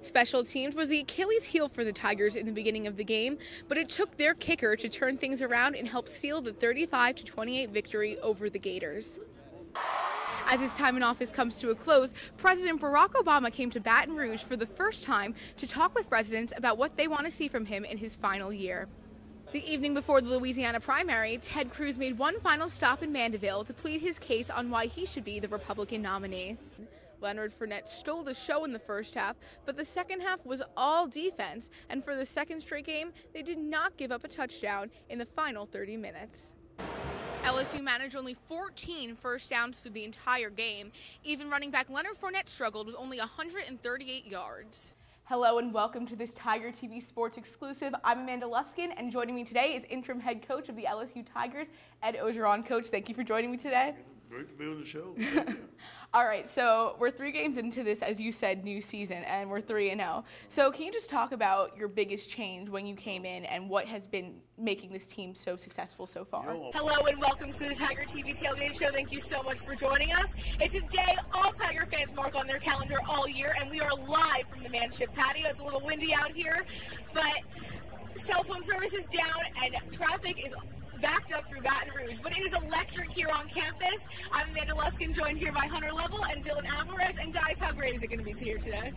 Special teams was the Achilles heel for the Tigers in the beginning of the game, but it took their kicker to turn things around and help seal the 35-28 victory over the Gators. As his time in office comes to a close, President Barack Obama came to Baton Rouge for the first time to talk with residents about what they want to see from him in his final year. The evening before the Louisiana primary, Ted Cruz made one final stop in Mandeville to plead his case on why he should be the Republican nominee. Leonard Fournette stole the show in the first half, but the second half was all defense, and for the second straight game, they did not give up a touchdown in the final 30 minutes. LSU managed only 14 first downs through the entire game. Even running back Leonard Fournette struggled with only 138 yards. Hello and welcome to this Tiger TV Sports exclusive. I'm Amanda Lusskin, and joining me today is interim head coach of the LSU Tigers, Ed Ogeron. Coach, thank you for joining me today. Great to be on the show. All right, so we're 3 games into this, as you said, new season, and we're 3-0. So can you just talk about your biggest change when you came in and what has been making this team so successful so far? Hello and welcome to the Tiger TV Tailgate Show. Thank you so much for joining us. It's a day all Tiger fans mark on their calendar all year, and we are live from the Manship Patio. It's a little windy out here, but cell phone service is down and traffic is backed up through Baton Rouge, but it is electric here on campus. I'm Amanda Lusskin, joined here by Hunter Lovell and Dylan Alvarez. And guys, how great is it going to be here today?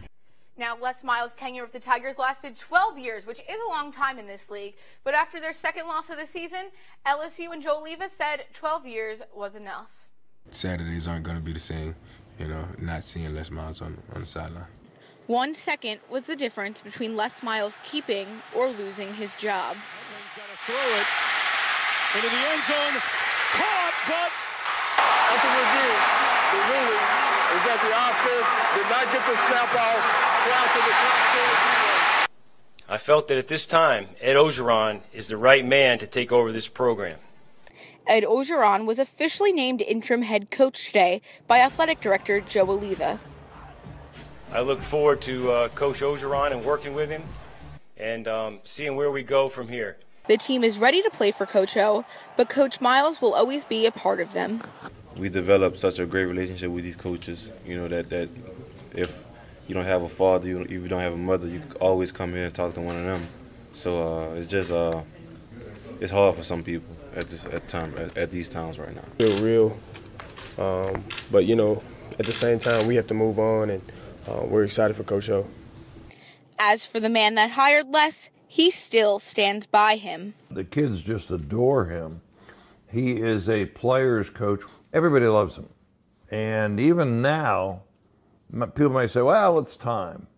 Now, Les Miles' tenure with the Tigers lasted 12 years, which is a long time in this league. But after their second loss of the season, LSU and Joe Leva said 12 years was enough. Saturdays aren't going to be the same, not seeing Les Miles on the sideline. 1 second was the difference between Les Miles keeping or losing his job. He's got to throw it into the end zone, caught, but after review, the ruling is that the offense did not get the snap off prior to the touchdown. I felt that at this time, Ed Ogeron is the right man to take over this program. Ed Ogeron was officially named interim head coach today by athletic director Joe Oliva. I look forward to Coach Ogeron and working with him and seeing where we go from here. The team is ready to play for Coach O, but Coach Miles will always be a part of them. We developed such a great relationship with these coaches, that if you don't have a father, if you don't have a mother, you can always come here and talk to one of them. So it's just it's hard for some people at these times right now. Feel real, but at the same time we have to move on, and we're excited for Coach O. As for the man that hired Les, he still stands by him. The kids just adore him. He is a player's coach. Everybody loves him. And even now, people may say, well, it's time.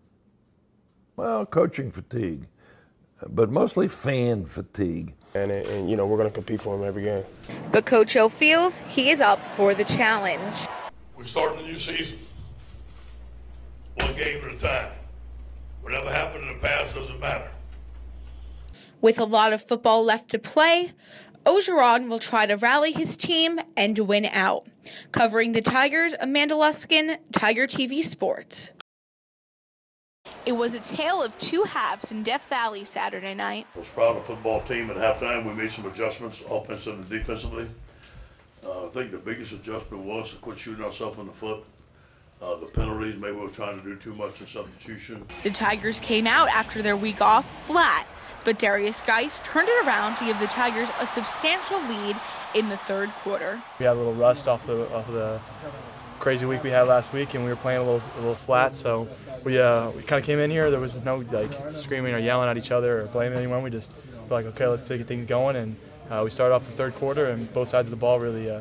Well, coaching fatigue, but mostly fan fatigue. And we're going to compete for him every game. But Coach O feels he is up for the challenge. We're starting a new season, 1 game at a time. Whatever happened in the past doesn't matter. With a lot of football left to play, Ogeron will try to rally his team and win out. Covering the Tigers, Amanda Lusskin, Tiger TV Sports. It was a tale of 2 halves in Death Valley Saturday night. I was proud of the football team at halftime. We made some adjustments offensively and defensively. I think the biggest adjustment was to quit shooting ourselves in the foot. The penalties, maybe we were trying to do too much in substitution. The Tigers came out after their week off flat, but Darius Geis turned it around to give the Tigers a substantial lead in the 3rd quarter. We had a little rust off the crazy week we had last week, and we were playing a little flat. So we kind of came in here. There was no screaming or yelling at each other or blaming anyone. We just were like, okay, let's get things going. And we started off the 3rd quarter, and both sides of the ball really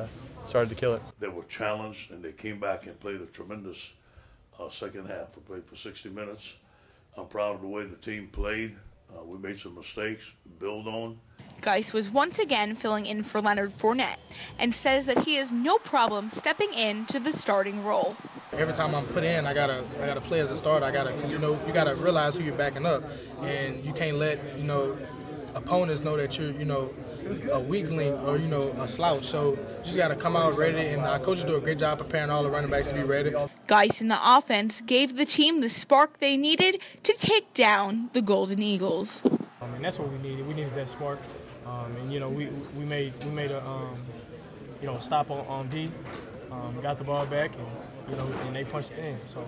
started to kill it. They were challenged, and they came back and played a tremendous second half. We played for 60 minutes. I'm proud of the way the team played. We made some mistakes, build on. Geis was once again filling in for Leonard Fournette and says that he has no problem stepping into the starting role. Every time I'm put in, I gotta play as a starter. You gotta realize who you're backing up, and you can't let opponents know that you're a weakling or a slouch. So you just gotta come out ready, and our coaches do a great job preparing all the running backs to be ready. Geis in the offense gave the team the spark they needed to take down the Golden Eagles. And that's what we needed. We needed that spark. We made a stop on D. Got the ball back, and they punched it in. So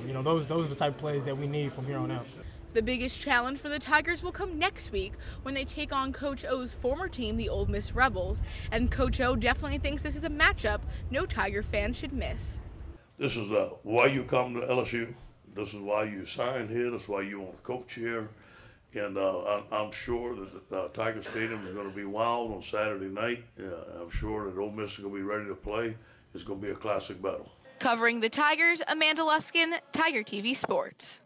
You know, those are the type of plays that we need from here on out. The biggest challenge for the Tigers will come next week when they take on Coach O's former team, the Ole Miss Rebels. And Coach O definitely thinks this is a matchup no Tiger fan should miss. This is why you come to LSU. This is why you signed here. This is why you want to coach here. And I'm sure that Tiger Stadium is going to be wild on Saturday night. I'm sure that Ole Miss is going to be ready to play. It's going to be a classic battle. Covering the Tigers, Amanda Lusskin, Tiger TV Sports.